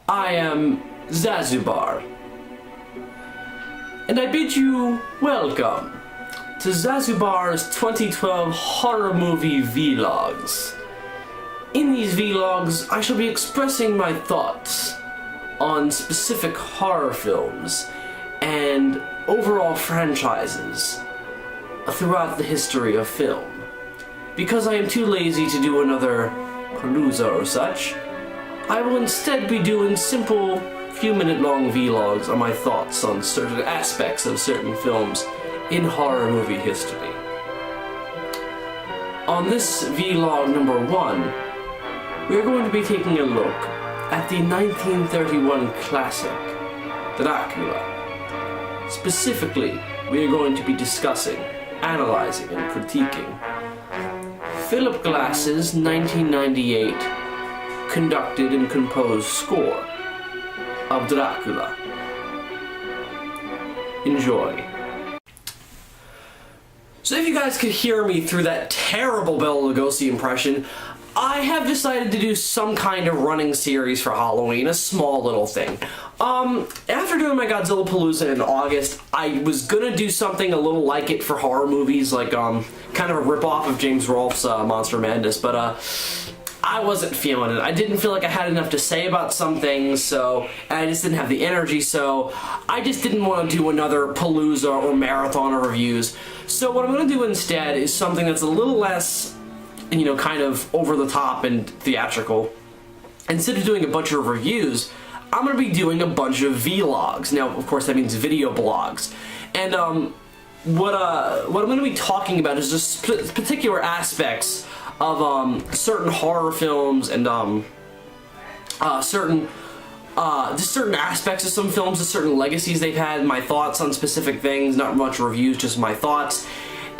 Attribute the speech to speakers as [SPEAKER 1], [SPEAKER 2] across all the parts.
[SPEAKER 1] I am Zazubaar, and I bid you welcome to Zazubaar's 2012 horror movie vlogs. In these vlogs, I shall be expressing my thoughts on specific horror films and overall franchises throughout the history of film. Because I am too lazy to do another palooza or such, I will instead be doing simple, few-minute-long vlogs on my thoughts on certain aspects of certain films in horror movie history. On this vlog number 1, we are going to be taking a look at the 1931 classic, Dracula. Specifically, we are going to be discussing, analyzing, and critiquing Philip Glass's 1998 conducted and composed score of Dracula. Enjoy. So if you guys could hear me through that terrible Bela Lugosi impression, I have decided to do some kind of running series for Halloween, a small little thing. After doing my Godzilla Palooza in August, I was gonna do something a little like it for horror movies, like kind of a ripoff of James Rolfe's Monster Madness, but I wasn't feeling it. I didn't feel like I had enough to say about some things, and I just didn't have the energy, so I just didn't want to do another Palooza or marathon of reviews. So what I'm gonna do instead is something that's a little less, you know, kind of over the top and theatrical. Instead of doing a bunch of reviews, I'm going to be doing a bunch of vlogs. Now, of course, that means video blogs. And what I'm going to be talking about is just particular aspects of certain horror films and just certain aspects of some films, just certain legacies they've had, my thoughts on specific things, not much reviews, just my thoughts.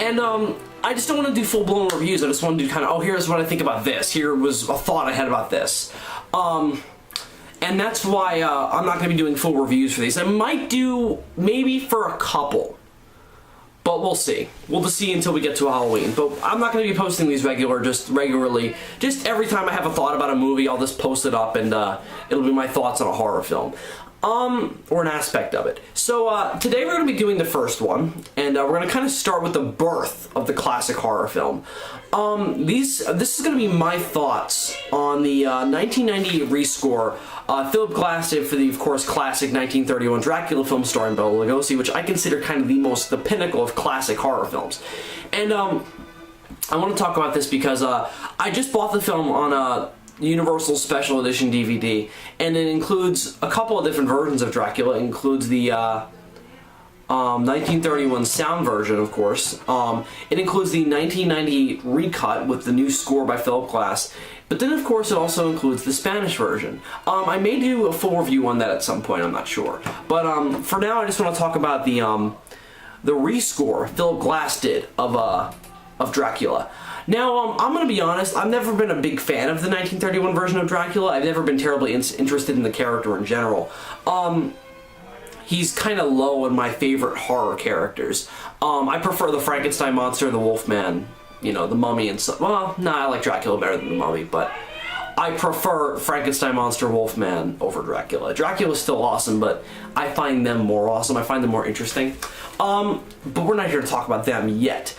[SPEAKER 1] And I just don't want to do full-blown reviews. I just want to do kind of, oh, here's what I think about this. Here was a thought I had about this. And that's why I'm not going to be doing full reviews for these. I might do maybe for a couple, but we'll see. We'll just see until we get to Halloween. But I'm not going to be posting these regularly. Just every time I have a thought about a movie, I'll just post it up, and it'll be my thoughts on a horror film. Or an aspect of it. So, today we're going to be doing the first one, and we're going to kind of start with the birth of the classic horror film. This is going to be my thoughts on the 1998 rescore Philip Glass did for the, of course, classic 1931 Dracula film starring Bela Lugosi, which I consider kind of the pinnacle of classic horror films. And I want to talk about this because I just bought the film on Universal Special Edition DVD, and it includes a couple of different versions of Dracula. It includes the 1931 sound version, of course. It includes the 1998 recut with the new score by Philip Glass, but then of course it also includes the Spanish version. I may do a full review on that at some point, I'm not sure. But for now I just want to talk about the rescore Philip Glass did of Dracula. Now, I'm going to be honest, I've never been a big fan of the 1931 version of Dracula. I've never been terribly interested in the character in general. He's kind of low in my favorite horror characters. I prefer the Frankenstein monster, the Wolfman, you know, the Mummy and stuff. Well, nah, I like Dracula better than the Mummy, but I prefer Frankenstein monster, Wolfman over Dracula. Dracula's still awesome, but I find them more awesome. I find them more interesting. But we're not here to talk about them yet.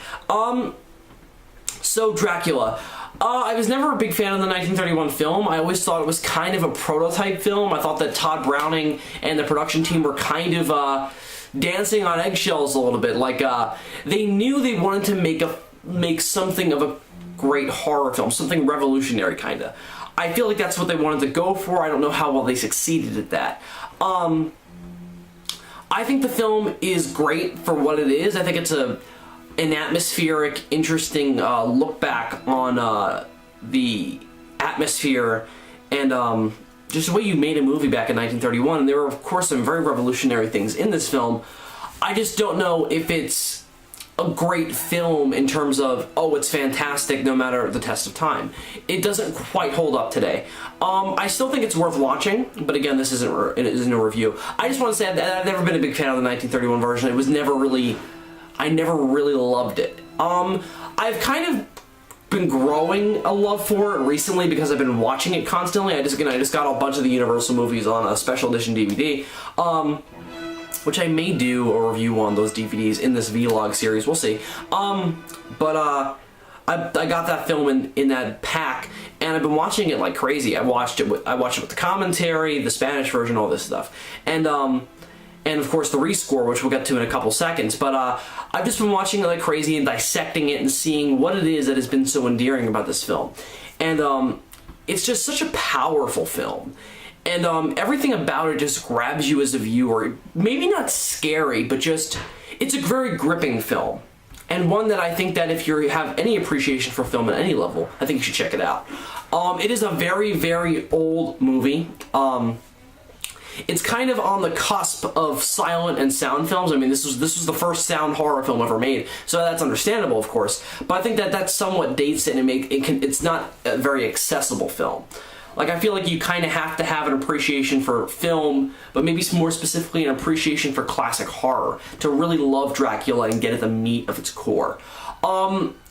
[SPEAKER 1] So Dracula, I was never a big fan of the 1931 film. I always thought it was kind of a prototype film. I thought that Todd Browning and the production team were kind of dancing on eggshells a little bit. Like they knew they wanted to make something of a great horror film, something revolutionary kind of. I feel like that's what they wanted to go for. I don't know how well they succeeded at that. I think the film is great for what it is. I think it's an atmospheric, interesting look back on the atmosphere and just the way you made a movie back in 1931. And there were, of course, some very revolutionary things in this film. I just don't know if it's a great film in terms of, oh, it's fantastic no matter the test of time. It doesn't quite hold up today. I still think it's worth watching, but again, this isn't a review. I just want to say that I've never been a big fan of the 1931 version. It was never really, I never really loved it. I've kind of been growing a love for it recently because I've been watching it constantly. I just got a bunch of the Universal movies on a special edition DVD, which I may do a review on those DVDs in this vlog series. We'll see. I got that film in that pack, and I've been watching it like crazy. I watched it with the commentary, the Spanish version, all this stuff, and of course the rescore, which we'll get to in a couple seconds. But I've just been watching it like crazy and dissecting it and seeing what it is that has been so endearing about this film. And it's just such a powerful film. And everything about it just grabs you as a viewer. Maybe not scary, but just, it's a very gripping film. And one that I think that if you have any appreciation for film at any level, I think you should check it out. It is a very, very old movie. It's kind of on the cusp of silent and sound films. I mean, this was the first sound horror film ever made, so that's understandable, of course. But I think that somewhat dates it, and it's not a very accessible film. Like, I feel like you kind of have to have an appreciation for film, but maybe more specifically an appreciation for classic horror to really love Dracula and get at the meat of its core.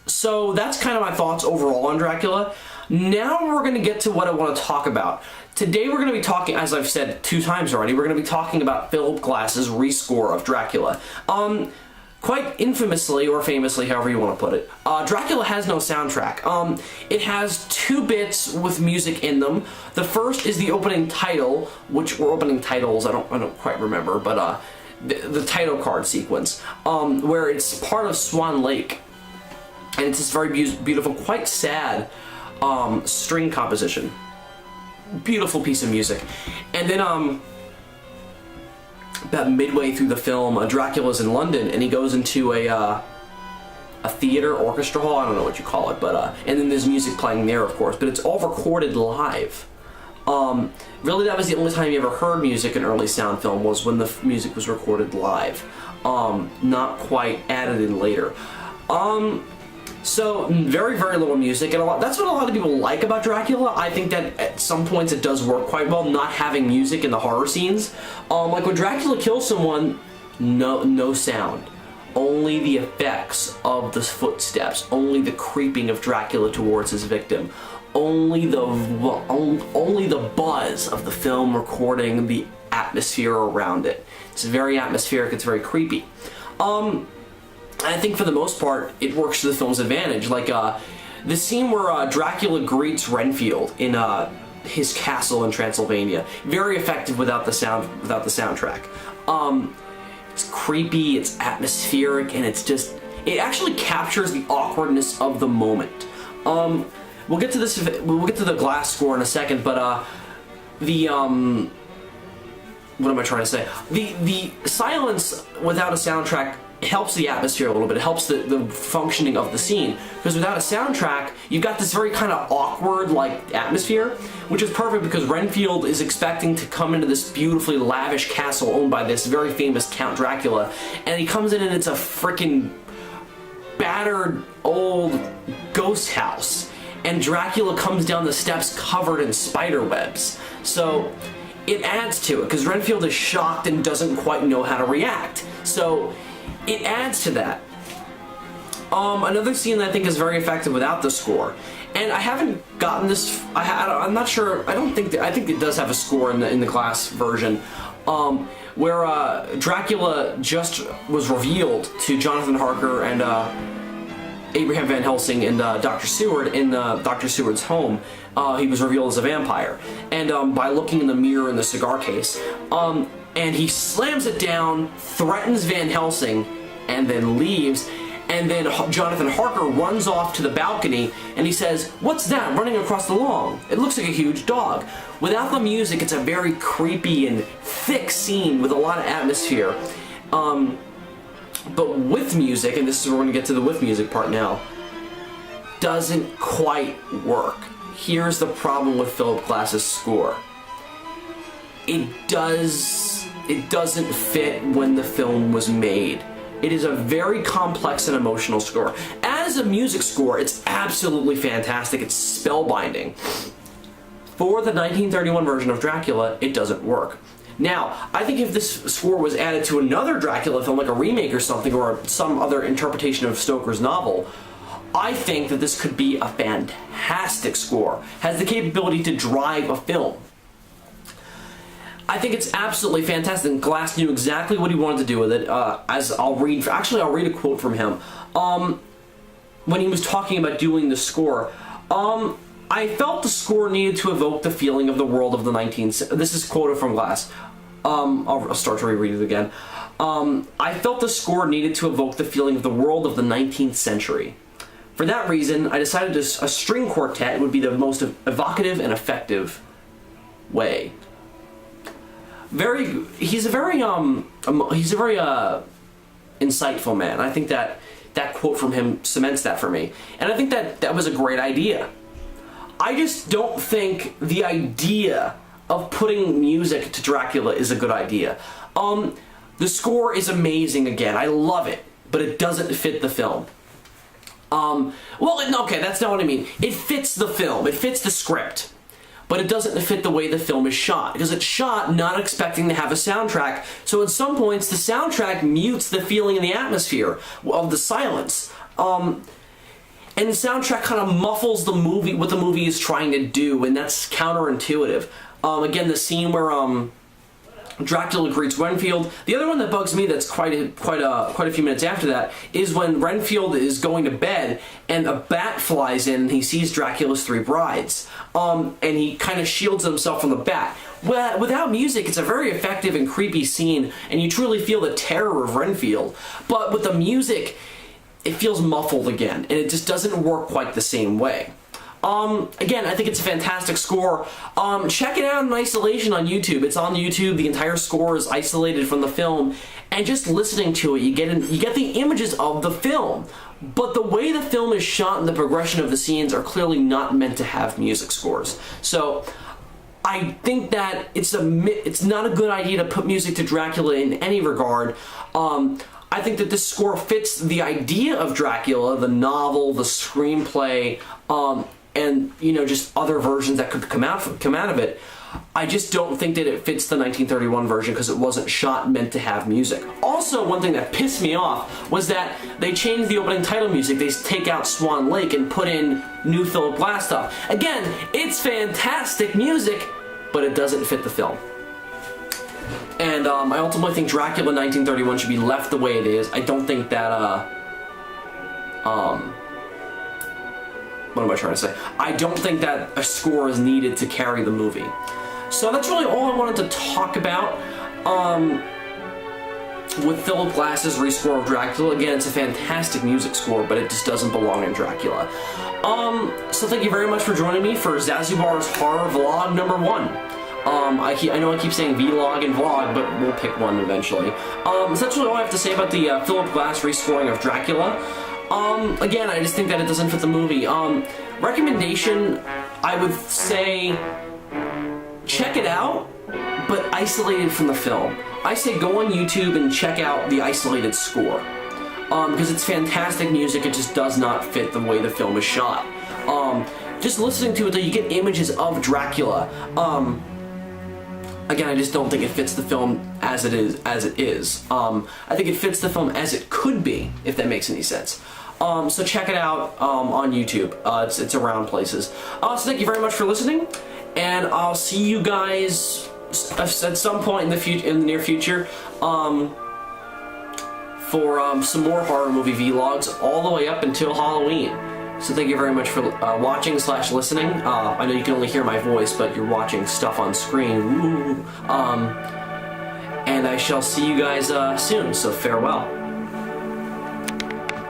[SPEAKER 1] So that's kind of my thoughts overall on Dracula. Now we're going to get to what I want to talk about. Today we're going to be talking, as I've said 2 times already, we're going to be talking about Philip Glass's rescore of Dracula. Quite infamously, or famously, however you want to put it, Dracula has no soundtrack. It has 2 bits with music in them. The first is the opening title, or opening titles, I don't quite remember, but the title card sequence, where it's part of Swan Lake. And it's this very beautiful, quite sad string composition. Beautiful piece of music. And then, about midway through the film, Dracula's in London, and he goes into a theater, orchestra hall, I don't know what you call it, but and then there's music playing there, of course, but it's all recorded live. Really, that was the only time you ever heard music in early sound film, was when the music was recorded live, not quite added in later. So, very, very little music, and that's what a lot of people like about Dracula. I think that at some points it does work quite well, not having music in the horror scenes. Like when Dracula kills someone, no sound. Only the effects of the footsteps, only the creeping of Dracula towards his victim, only the buzz of the film recording the atmosphere around it. It's very atmospheric, it's very creepy. I think for the most part, it works to the film's advantage. Like, the scene where Dracula greets Renfield in his castle in Transylvania. Very effective without the soundtrack. It's creepy, it's atmospheric, and it actually captures the awkwardness of the moment. We'll get to the glass score in a second, but what am I trying to say? The silence without a soundtrack helps the atmosphere a little bit. It helps the functioning of the scene, because without a soundtrack, you've got this very kind of awkward like atmosphere, which is perfect because Renfield is expecting to come into this beautifully lavish castle owned by this very famous Count Dracula, and he comes in and it's a freaking battered old ghost house, and Dracula comes down the steps covered in spider webs. So it adds to it because Renfield is shocked and doesn't quite know how to react. So it adds to that. Another scene that I think is very effective without the score, and I haven't gotten this. I'm not sure. I think it does have a score in the glass version, where Dracula just was revealed to Jonathan Harker and Abraham Van Helsing and Dr. Seward in Dr. Seward's home. He was revealed as a vampire, and by looking in the mirror in the cigar case. And he slams it down, threatens Van Helsing, and then leaves. And then Jonathan Harker runs off to the balcony, and he says, "What's that running across the lawn? It looks like a huge dog." Without the music, it's a very creepy and thick scene with a lot of atmosphere. But with music, and this is where we're going to get to the with music part now, doesn't quite work. Here's the problem with Philip Glass's score. It doesn't fit when the film was made. It is a very complex and emotional score. As a music score, it's absolutely fantastic. It's spellbinding. For the 1931 version of Dracula, it doesn't work. Now, I think if this score was added to another Dracula film, like a remake or something, or some other interpretation of Stoker's novel, I think that this could be a fantastic score. Has the capability to drive a film. I think it's absolutely fantastic. And Glass knew exactly what he wanted to do with it. As I'll read a quote from him. When he was talking about doing the score. I felt the score needed to evoke the feeling of the world of the 19th. This is quoted from Glass. I'll start to reread it again. I felt the score needed to evoke the feeling of the world of the 19th century. For that reason, I decided a string quartet would be the most evocative and effective way. He's a very insightful man. I think that quote from him cements that for me. And I think that was a great idea. I just don't think the idea of putting music to Dracula is a good idea. The score is amazing again. I love it, but it doesn't fit the film. Okay, that's not what I mean. It fits the film. It fits the script. But it doesn't fit the way the film is shot, because it's shot not expecting to have a soundtrack. So at some points, the soundtrack mutes the feeling and the atmosphere of the silence. And the soundtrack kind of muffles the movie, what the movie is trying to do, and that's counterintuitive. Again, the scene where Dracula greets Renfield. The other one that bugs me, that's quite a few minutes after that, is when Renfield is going to bed and a bat flies in and he sees Dracula's three brides, and he kind of shields himself from the bat. Well, without music, it's a very effective and creepy scene, and you truly feel the terror of Renfield. But with the music, it feels muffled again, and it just doesn't work quite the same way. Again, I think it's a fantastic score. Check it out in isolation on YouTube. It's on YouTube. The entire score is isolated from the film, and just listening to it, you get the images of the film. But the way the film is shot and the progression of the scenes are clearly not meant to have music scores. So I think that it's not a good idea to put music to Dracula in any regard. I think that this score fits the idea of Dracula, the novel, the screenplay, and just other versions that could come out of it. I just don't think that it fits the 1931 version because it wasn't shot meant to have music. Also, one thing that pissed me off was that they changed the opening title music. They take out Swan Lake and put in new Philip Glass stuff. Again, it's fantastic music, but it doesn't fit the film. And I ultimately think Dracula 1931 should be left the way it is. I don't think that what am I trying to say? I don't think that a score is needed to carry the movie. So that's really all I wanted to talk about with Philip Glass's rescore of Dracula. Again, it's a fantastic music score, but it just doesn't belong in Dracula. So thank you very much for joining me for Zazubaar's horror vlog number 1. I know I keep saying vlog and vlog, but we'll pick one eventually. So that's really all I have to say about the Philip Glass rescoring of Dracula. Again, I just think that it doesn't fit the movie. Recommendation, I would say, check it out, but isolated from the film. I say go on YouTube and check out the isolated score. Because it's fantastic music, it just does not fit the way the film is shot. Just listening to it, though, you get images of Dracula. Again, I just don't think it fits the film as it is. I think it fits the film as it could be, if that makes any sense. So check it out on YouTube. It's around places. So thank you very much for listening, and I'll see you guys at some point in the near future for some more horror movie vlogs all the way up until Halloween. So thank you very much for watching / listening. I know you can only hear my voice, but you're watching stuff on screen. Woo. And I shall see you guys soon, so farewell.